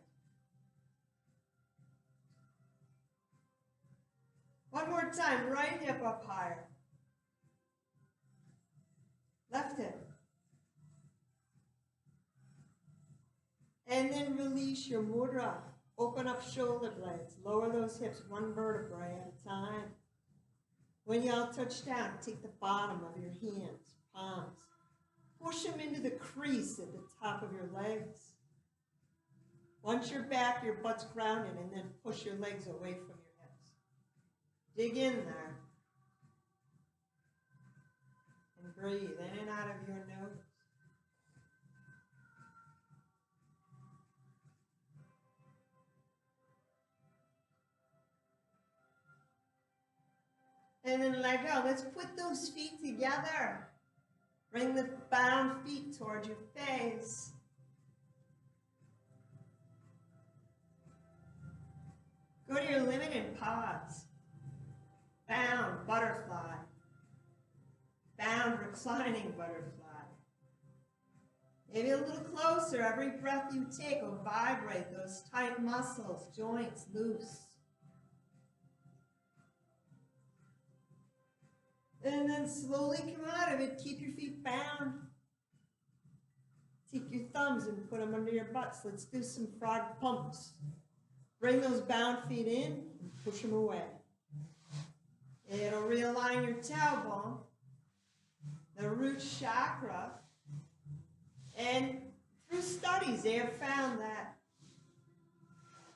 more time, right hip up higher. Left hip. And then release your mudra. Open up shoulder blades. Lower those hips one vertebrae at a time. When you all touch down, take the bottom of your hands, palms. Push them into the crease at the top of your legs. Once you're back, your butt's grounded, and then push your legs away from your hips. Dig in there. And breathe in and out of your nose. And then let go. Let's put those feet together. Bring the bound feet towards your face. Go to your limit and pause. Bound butterfly. Bound reclining butterfly. Maybe a little closer. Every breath you take will vibrate those tight muscles, joints loose. And then slowly come out of it. Keep your feet bound. Take your thumbs and put them under your butts. Let's do some frog pumps. Bring those bound feet in and push them away. It'll realign your tailbone, the root chakra. And through studies, they have found that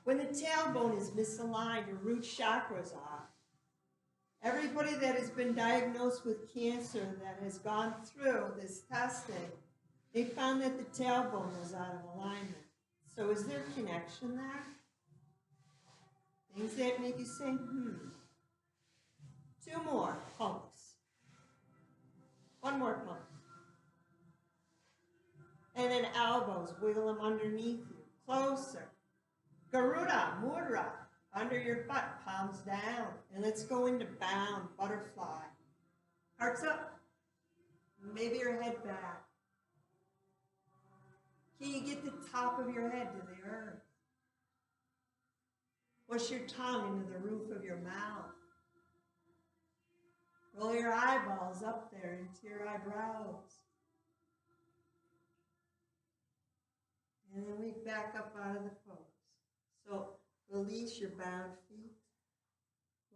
when the tailbone is misaligned, your root chakras are. Everybody that has been diagnosed with cancer that has gone through this testing, they found that the tailbone was out of alignment. So is there a connection there? Things that make you say, Two more pumps. One more pump. And then elbows, wiggle them underneath you. Closer. Garuda, mudra. Under your butt, palms down. And let's go into bound butterfly. Hearts up. Maybe your head back. Can you get the top of your head to the earth? Push your tongue into the roof of your mouth. Roll your eyeballs up there into your eyebrows. And then we back up out of the pose. So release your bound feet.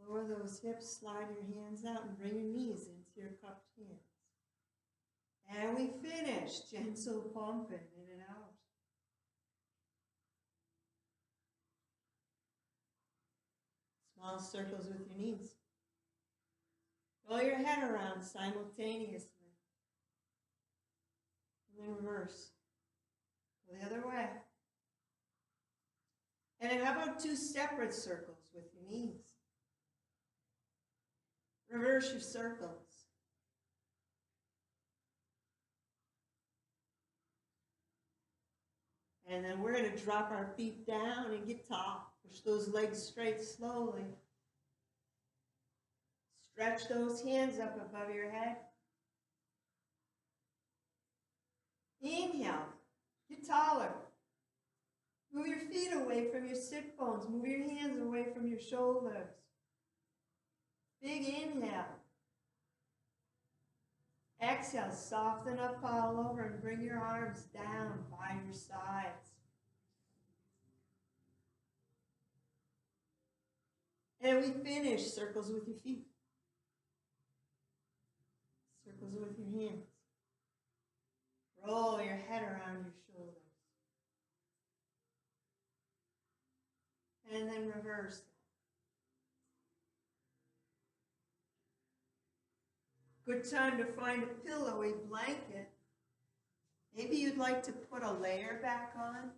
Lower those hips, slide your hands out, and bring your knees into your cupped hands. And we finish. Gentle pumping in and out. Small circles with your knees. Roll your head around simultaneously. And then reverse. Go the other way. And then how about two separate circles with your knees? Reverse your circles. And then we're going to drop our feet down and get tall. Push those legs straight slowly. Stretch those hands up above your head. Inhale. Get taller. Move your feet away from your sit bones. Move your hands away from your shoulders. Big inhale. Exhale, soften up all over and bring your arms down by your sides. And we finish circles with your feet. Circles with your hands. Roll your head around your shoulders. And then reverse. Good time to find a pillow, a blanket. Maybe you'd like to put a layer back on.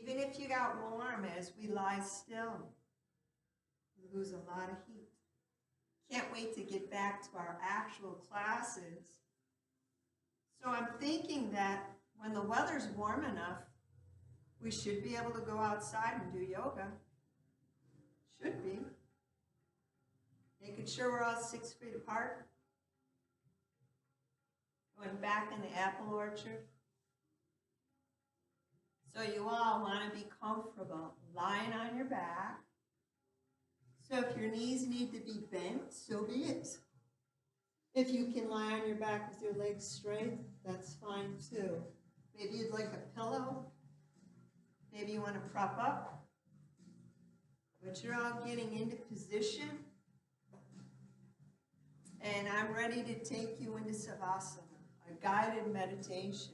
Even if you got warm as we lie still, we lose a lot of heat. Can't wait to get back to our actual classes. So I'm thinking that when the weather's warm enough, we should be able to go outside and do yoga. Should be. Making sure we're all 6 feet apart. Going back in the apple orchard. So you all want to be comfortable lying on your back. So if your knees need to be bent, so be it. If you can lie on your back with your legs straight, that's fine too. Maybe you'd like a pillow. Maybe you want to prop up. But you're all getting into position. And I'm ready to take you into Savasana, a guided meditation.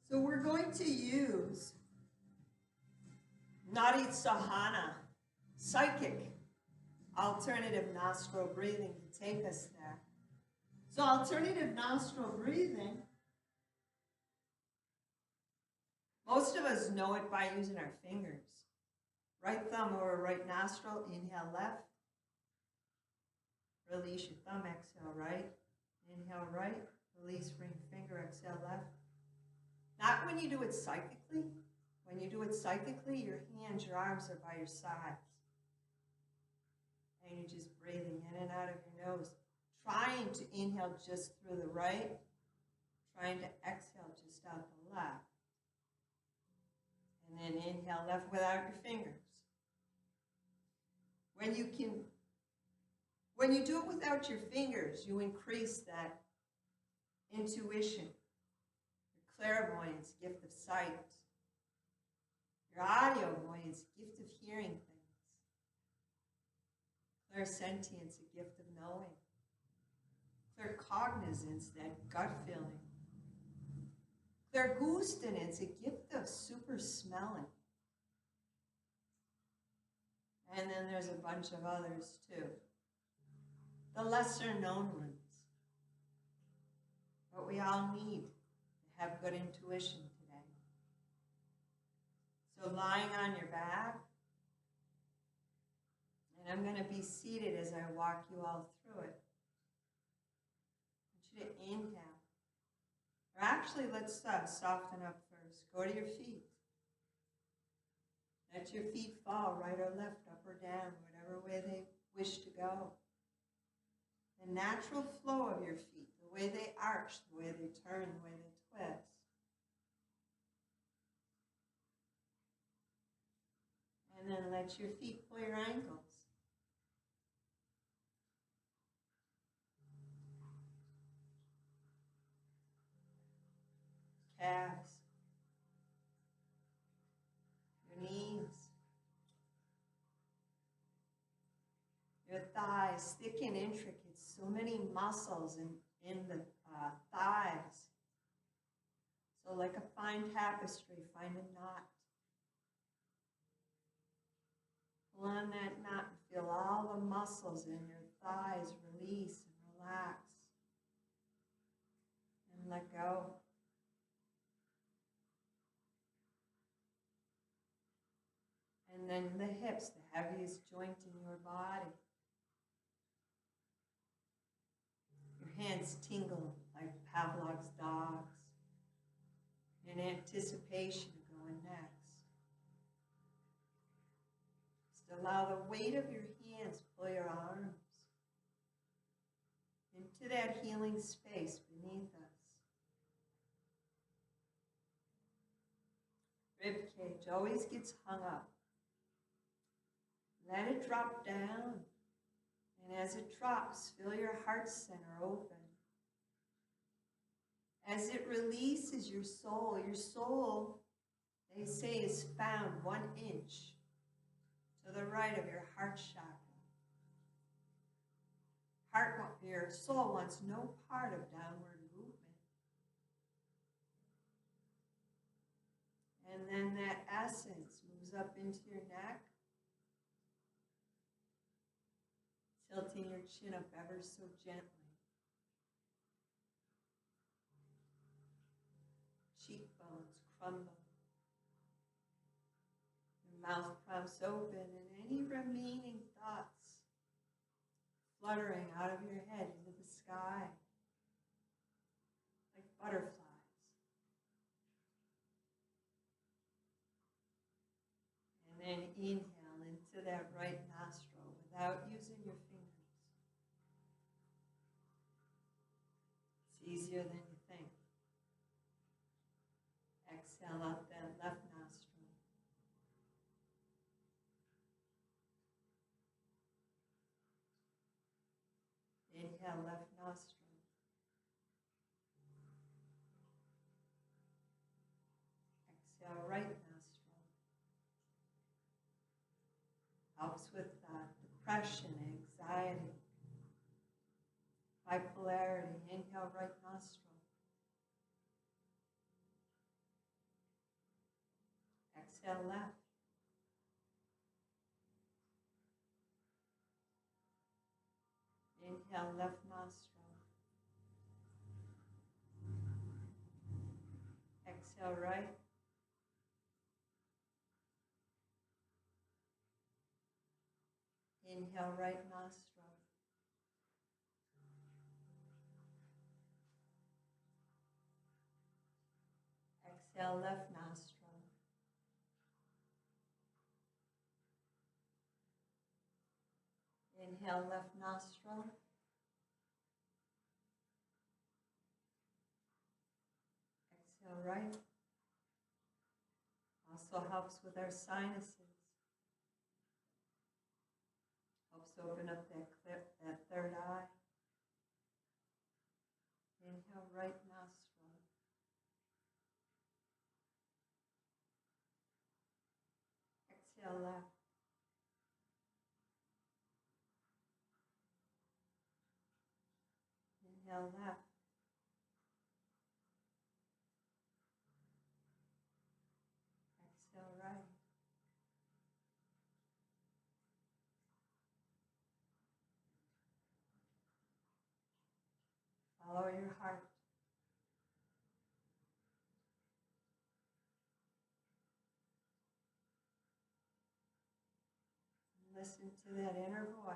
So we're going to use Nadi Sahana, psychic, alternative nostril breathing to take us there. So alternative nostril breathing, most of us know it by using our fingers. Right thumb over right nostril, inhale left. Release your thumb, exhale right. Inhale right, release ring finger, exhale left. Not when you do it psychically. When you do it psychically, your hands, your arms are by your sides. And you're just breathing in and out of your nose. Trying to inhale just through the right. Trying to exhale just out the left. And then inhale left without your fingers. When you do it without your fingers, you increase that intuition, your clairvoyance, gift of sight, your audiovoyance, gift of hearing things, clairsentience, a gift of knowing, claircognizance, that gut feeling, clairgustinance, a gift of super smelling. And then there's a bunch of others too. The lesser known ones. But we all need to have good intuition today. So lying on your back, and I'm going to be seated as I walk you all through it. I want you to inhale. Or actually, let's soften up first. Go to your feet. Let your feet fall right or left, up or down, whatever way they wish to go. The natural flow of your feet, the way they arch, the way they turn, the way they twist. And then let your feet pull your ankles. Calves. Your knees. Your thighs, thick and intricate. So many muscles in the thighs. So like a fine tapestry, find a knot. Pull on that knot and feel all the muscles in your thighs release and relax. And let go. And then the hips, the heaviest joint in your body. Your hands tingle like Pavlov's dogs in anticipation of going next. Just allow the weight of your hands pull your arms into that healing space beneath us. Rib cage always gets hung up. Let it drop down. And as it drops, feel your heart center open. As it releases your soul, they say, is found 1 inch to the right of your heart chakra. Your soul wants no part of downward movement. And then that essence moves up into your neck, tilting your chin up ever so gently. Cheekbones crumble. Your mouth prompts open, and any remaining thoughts fluttering out of your head into the sky like butterflies. And then inhale into that right nostril without using your fingers. It's easier than you think. Exhale out that left nostril. Inhale, left nostril. Exhale, right nostril. Helps with depression, anxiety, bipolarity. Inhale, right nostril. Exhale, left. Inhale, left nostril. Exhale, right. Inhale, right nostril. Exhale, left nostril. Inhale, left nostril. Exhale, right. Also helps with our sinuses. Helps open up that third eye. Inhale, right nostril. Exhale, left. Inhale, left. Exhale, right. Follow your heart. Listen to that inner voice.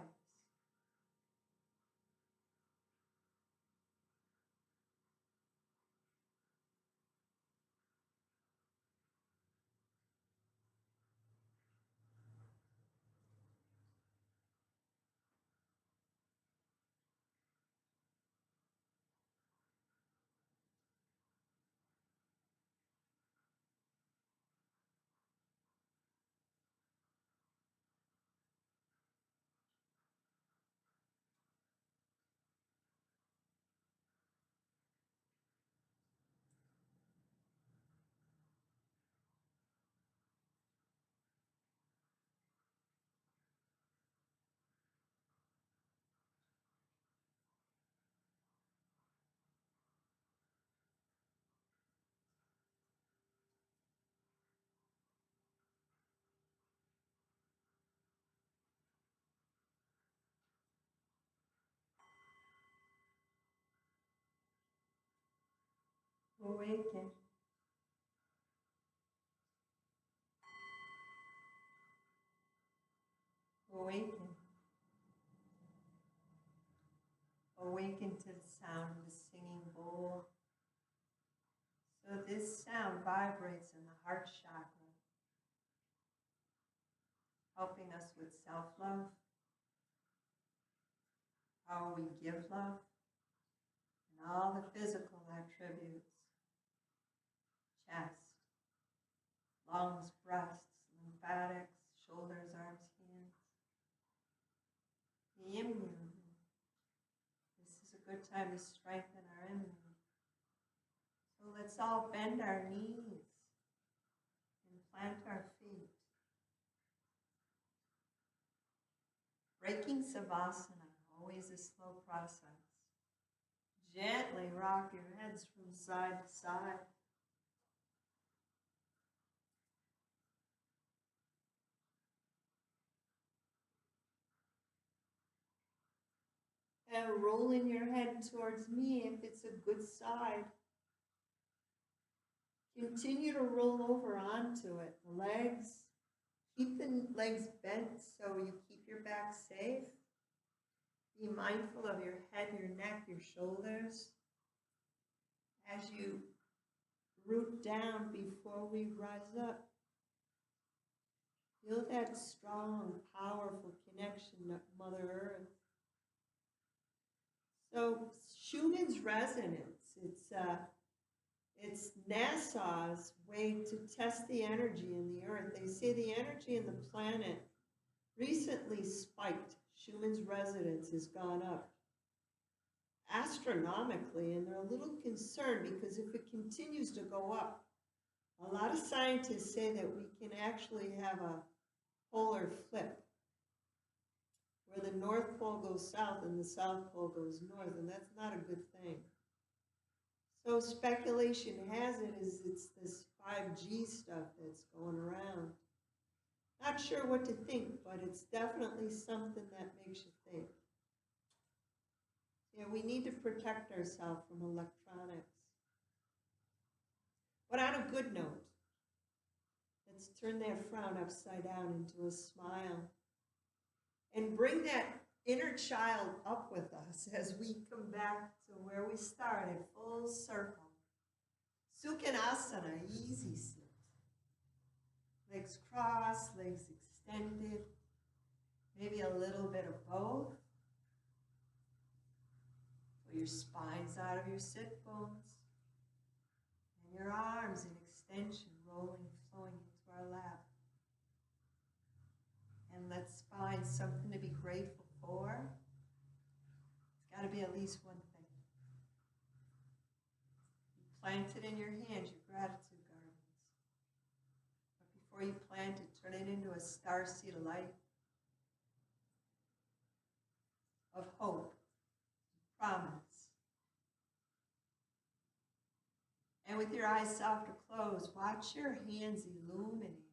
Awaken. Awaken. Awaken to the sound of the singing bowl. So this sound vibrates in the heart chakra, helping us with self-love, how we give love, and all the physical attributes: chest, lungs, breasts, lymphatics, shoulders, arms, hands. The immune. This is a good time to strengthen our immune. So let's all bend our knees and plant our feet. Breaking Savasana, always a slow process. Gently rock your heads from side to side. And rolling your head towards me if it's a good side. Continue to roll over onto it. The legs, keep the legs bent so you keep your back safe. Be mindful of your head, your neck, your shoulders. As you root down before we rise up, feel that strong, powerful connection to Mother Earth. So Schumann's resonance, it's NASA's way to test the energy in the Earth. They say the energy in the planet recently spiked. Schumann's resonance has gone up astronomically, and they're a little concerned because if it continues to go up, a lot of scientists say that we can actually have a polar flip where the North Pole goes south and the South Pole goes north, and that's not a good thing. So speculation has it is it's this 5G stuff that's going around. Not sure what to think, but it's definitely something that makes you think. Yeah, we need to protect ourselves from electronics. But on a good note, let's turn that frown upside down into a smile and bring that inner child up with us as we come back to where we started, full circle. Sukanasana, easy sit. Legs crossed, legs extended, maybe a little bit of both. Pull your spines out of your sit bones and your arms in extension, rolling, flowing into our lap. And let's find something to be grateful for. It's got to be at least one thing. You plant it in your hand, your gratitude gardens. But before you plant it, turn it into a starseed of light, of hope, promise. And with your eyes soft or closed, watch your hands illuminate.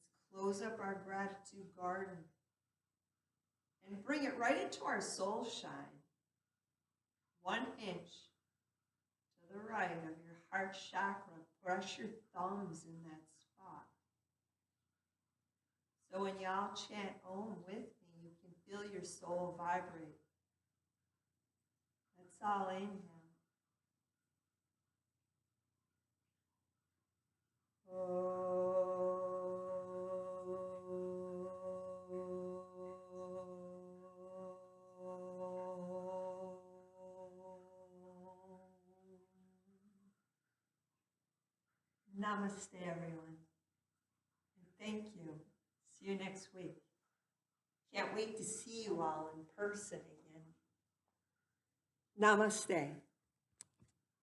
Let's close up our gratitude garden and bring it right into our soul shine. 1 inch to the right of your heart chakra. Brush your thumbs in that spot. So when y'all chant Om with me, you can feel your soul vibrate. Let's all inhale. Namaste, everyone. And thank you. See you next week. Can't wait to see you all in person again. Namaste.